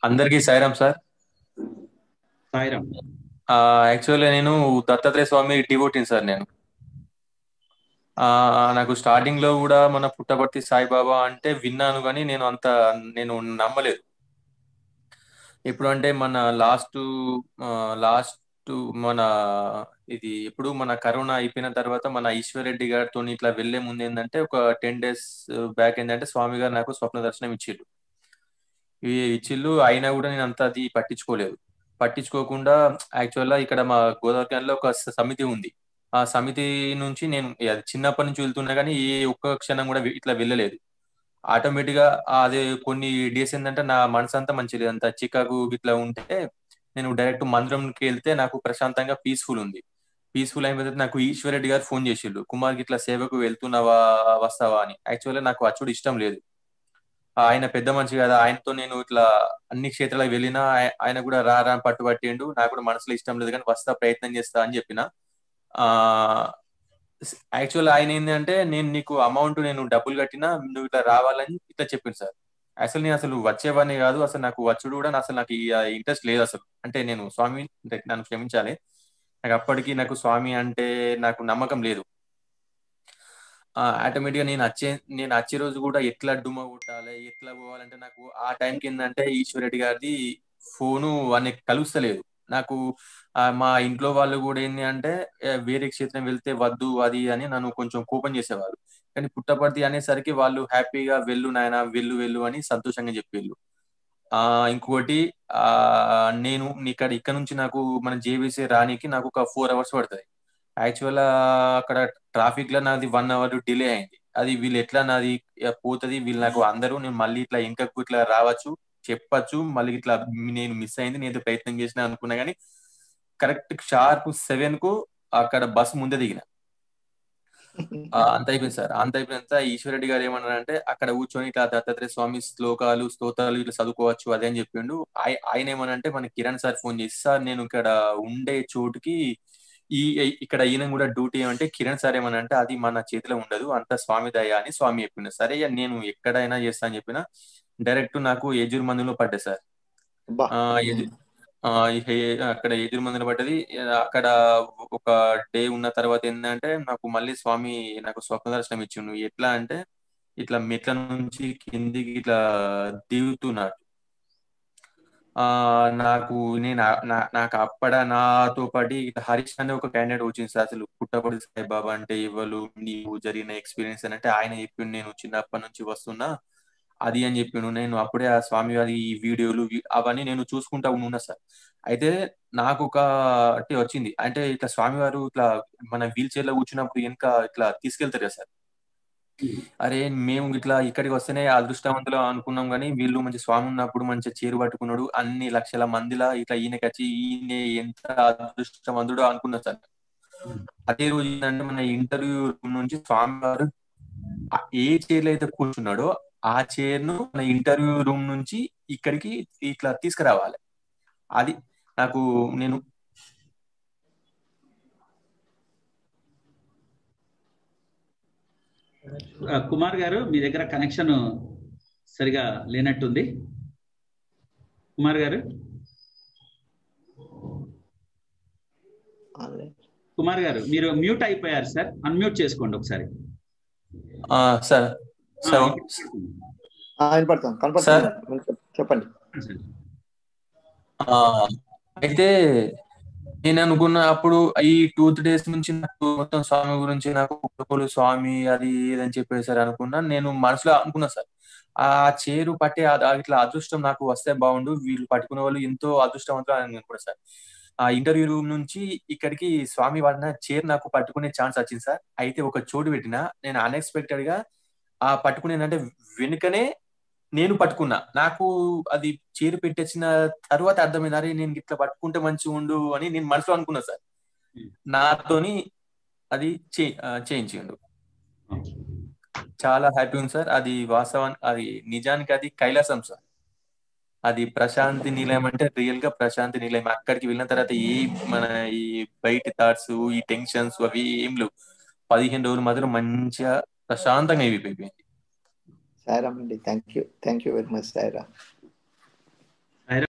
అందరికీ సాయిరాం సార్. సాయిరామ్. యాక్చువల్గా నేను దత్తాత్రేయ స్వామి డివోటీని సార్ నేను. నాకు స్టార్టింగ్ లో కూడా మన పుట్టపర్తి సాయిబాబా అంటే విన్నాను, కానీ నేను నమ్మలేదు. ఎప్పుడు అంటే మన లాస్ట్ మన ఇది ఎప్పుడు మన కరోనా అయిపోయిన తర్వాత మన ఈశ్వర్ రెడ్డి గారితో ఇట్లా వెళ్లే ముందు ఏంటంటే ఒక 10 days బ్యాక్ ఏంటంటే స్వామి గారు నాకు స్వప్న దర్శనం ఇచ్చిండు. ఇచ్చిళ్ళు అయినా కూడా నేను అంత అది పట్టించుకోలేదు. పట్టించుకోకుండా యాక్చువల్గా ఇక్కడ మా గోదావరిలో ఒక సమితి ఉంది. ఆ సమితి నుంచి నేను అది చిన్నప్పటి నుంచి వెళ్తున్నా, కానీ ఏ ఒక్క క్షణం కూడా ఇట్లా వెళ్ళలేదు. ఆటోమేటిక్ గా అది కొన్ని డేస్ ఏంటంటే నా మనసు అంతా మంచి లేదు, అంత చికాకు ఇట్లా ఉంటే నేను డైరెక్ట్ మందిరంకి వెళ్తే నాకు ప్రశాంతంగా పీస్ఫుల్ ఉంది. పీస్ఫుల్ అయిన తర్వాత నాకు ఈశ్వర్ రెడ్డి గారు ఫోన్ చేసిండు, కుమార్కి ఇట్లా సేవకు వెళ్తున్నావా, వస్తావా అని. యాక్చువల్గా నాకు వచ్చుడు ఇష్టం లేదు. ఆయన పెద్ద మనిషి కదా, ఆయనతో నేను ఇట్లా అన్ని క్షేత్రాలకు వెళ్ళినా ఆయన కూడా రా రా అని పట్టుబట్టిండు. నాకు కూడా మనసులో ఇష్టం లేదు, కానీ వస్తా, ప్రయత్నం చేస్తా అని చెప్పిన. ఆ యాక్చువల్ ఆయన ఏంటంటే నేను నీకు అమౌంట్ నేను డబ్బులు కట్టినా నువ్వు ఇట్లా రావాలని ఇట్లా చెప్పింది సార్. నేను అసలు వచ్చేవాడిని కాదు, అసలు నాకు వచ్చుడు కూడా అసలు నాకు ఇంట్రెస్ట్ లేదు అసలు. అంటే నేను స్వామి అంటే నన్ను క్షమించాలి, నాకు అప్పటికి నాకు స్వామి అంటే నాకు నమ్మకం లేదు. ఆటోమేటిక్ గా నేను వచ్చే రోజు కూడా ఎట్లా డుమ్మ కొట్టాలి, ఎట్లా పోవాలంటే నాకు ఆ టైంకి ఏంటంటే ఈశ్వర్ రెడ్డి గారిది ఫోను అని కలుస్తలేదు నాకు. మా ఇంట్లో వాళ్ళు కూడా ఏంటి అంటే వేరే క్షేత్రం వెళ్తే వద్దు అది అని నన్ను కొంచెం కోపం చేసేవారు. కానీ పుట్టపర్తి అనేసరికి వాళ్ళు హ్యాపీగా వెళ్ళు నాయన, వెళ్ళు వెళ్ళు అని సంతోషంగా చెప్పేళ్ళు. ఇంకోటి, ఆ నేను ఇక్కడ నుంచి నాకు మన జేబీసీ రానికి నాకు ఒక 4 hours పడుతుంది. యాక్చువల్ అక్కడ ట్రాఫిక్ లో నాది 1 hour డిలే అయింది. అది వీళ్ళు ఎట్లా నాది పోతుంది, వీళ్ళు నాకు అందరూ నేను మళ్ళీ ఇట్లా ఇంకకు ఇట్లా రావచ్చు, చెప్పచ్చు, మళ్ళీ ఇట్లా నేను మిస్ అయింది, నేను ప్రయత్నం చేసిన అనుకున్నా, కానీ కరెక్ట్ షార్ప్ 7 కు అక్కడ బస్సు ముందే దిగిన. అంత అయిపోయింది సార్. అంత అయిపోయినంత ఈశ్వర్ రెడ్డి గారు ఏమన్నారంటే అక్కడ కూర్చొని ఇట్లా దత్తాత్రేయ స్వామి శ్లోకాలు స్తోత్రాలు ఇట్లా చదువుకోవచ్చు అదే అని చెప్పిండు. ఆయన ఏమనంటే మన కిరణ్ సార్ ఫోన్ చేసి, సార్ నేను ఇక్కడ ఉండే చోటుకి ఈ ఇక్కడ ఈయన కూడా డ్యూటీ ఏమంటే కిరణ్ సార్ ఏమనంటే అది మన చేతిలో ఉండదు, అంత స్వామి దయ అని స్వామి చెప్పిండు. సరే ఇక నేను ఎక్కడైనా చేస్తా అని చెప్పిన. డైరెక్ట్ నాకు ఎజూరు మందులో పడ్డా సార్. అబ్బా. ఆ ఎదు- ఆ, అక్కడ ఎదురు మందులు పడ్డది. అక్కడ ఒక డే ఉన్న తర్వాత ఏంటంటే నాకు మళ్ళీ స్వామి నాకు స్వప్న దర్శనం ఇచ్చిండు. ఎట్లా అంటే ఇట్లా మెట్ల నుంచి కిందికి ఇట్లా దిగుతున్నాడు. ఆ నాకు నేను నాకు నాతో పాటు ఇట్లా హరీష్ అనే ఒక క్యాండిడేట్ వచ్చింది సార్. అసలు పుట్టపడి సాయిబాబా అంటే ఎవరు, నీకు జరిగిన ఎక్స్పీరియన్స్ అని అంటే ఆయన చెప్పిండు, నేను చిన్నప్పటి నుంచి వస్తున్నా అది అని చెప్పిండు. నేను అప్పుడే ఆ స్వామి వారి ఈ వీడియోలు అవన్నీ నేను చూసుకుంటా ఉన్నా సార్. అయితే నాకు ఒక అంటే వచ్చింది అంటే ఇట్లా స్వామివారు ఇట్లా మన వీల్ చైర్ లో కూర్చున్నప్పుడు వెనక ఇట్లా తీసుకెళ్తారు కదా సార్. అరే మేము ఇట్లా ఇక్కడికి వస్తేనే అదృష్టవంతులు అనుకున్నాం, కానీ వీళ్ళు మంచి స్వామి ఉన్నప్పుడు మంచి చీర పట్టుకున్నాడు అన్ని లక్షల మందిలా ఇట్లా ఈయనకి వచ్చి ఈయన ఎంత అదృష్టవంతుడు అనుకున్నా సార్. అదే రోజు ఏంటంటే మన ఇంటర్వ్యూ రూమ్ నుంచి స్వామి వారు ఏ చైర్ లో అయితే కూర్చున్నాడో ఆ చైర్ ను మన ఇంటర్వ్యూ రూమ్ నుంచి ఇక్కడికి ఇట్లా తీసుకురావాలి. అది నాకు నేను కుమార్ గారు, మీ దగ్గర కనెక్షన్ సరిగా లేనట్టుంది. కుమార్ గారు, కుమార్ గారు మీరు మ్యూట్ అయిపోయారు సార్. అన్మ్యూట్ చేసుకోండి ఒకసారి. సార్ సార్ వినపడుతుంది, సార్ కనపడుతుంది, చెప్పండి. అయితే నేను అనుకున్న అప్పుడు ఈ 2-3 days నుంచి నాకు మొత్తం స్వామి గురించి నాకు పుట్టకోలు స్వామి అది ఇదని చెప్పేసారు అనుకున్నా. నేను మనసులో అనుకున్నా సార్, ఆ చేరు పట్టే ఇట్లా అదృష్టం నాకు వస్తే బాగుండు, వీళ్ళు పట్టుకునే వాళ్ళు ఎంతో అదృష్టవంతులు అని అనుకున్నా సార్. ఆ ఇంటర్వ్యూ రూమ్ నుంచి ఇక్కడికి స్వామి వాడిన చైర్ నాకు పట్టుకునే ఛాన్స్ వచ్చింది సార్. అయితే ఒక చోటు పెట్టిన నేను అన్ఎక్స్పెక్టెడ్ గా పట్టుకునేదంటే వెనుకనే నేను పట్టుకున్నా. నాకు అది చీర పెట్టేసిన తర్వాత అర్థమైంది, అరే నేను ఇట్లా పట్టుకుంటే మంచిగా ఉండు అని నేను మనసులో అనుకున్నా సార్. నాతోని అది చేయించిండు. చాలా హ్యాపీ ఉంది సార్. అది వాస్తవానికి అది నిజానికి అది కైలాసం సార్. అది ప్రశాంతి నిలయం అంటే రియల్ గా ప్రశాంతి నిలయం. అక్కడికి వెళ్ళిన తర్వాత మన ఈ బయట థాట్స్ ఈ టెన్షన్స్ అవి ఏం లేవు. 15 రోజులు మాత్రం మంచిగా ప్రశాంతంగా అయిపోయింది. సాయిరామ్ అండి, thank you very much Sairam.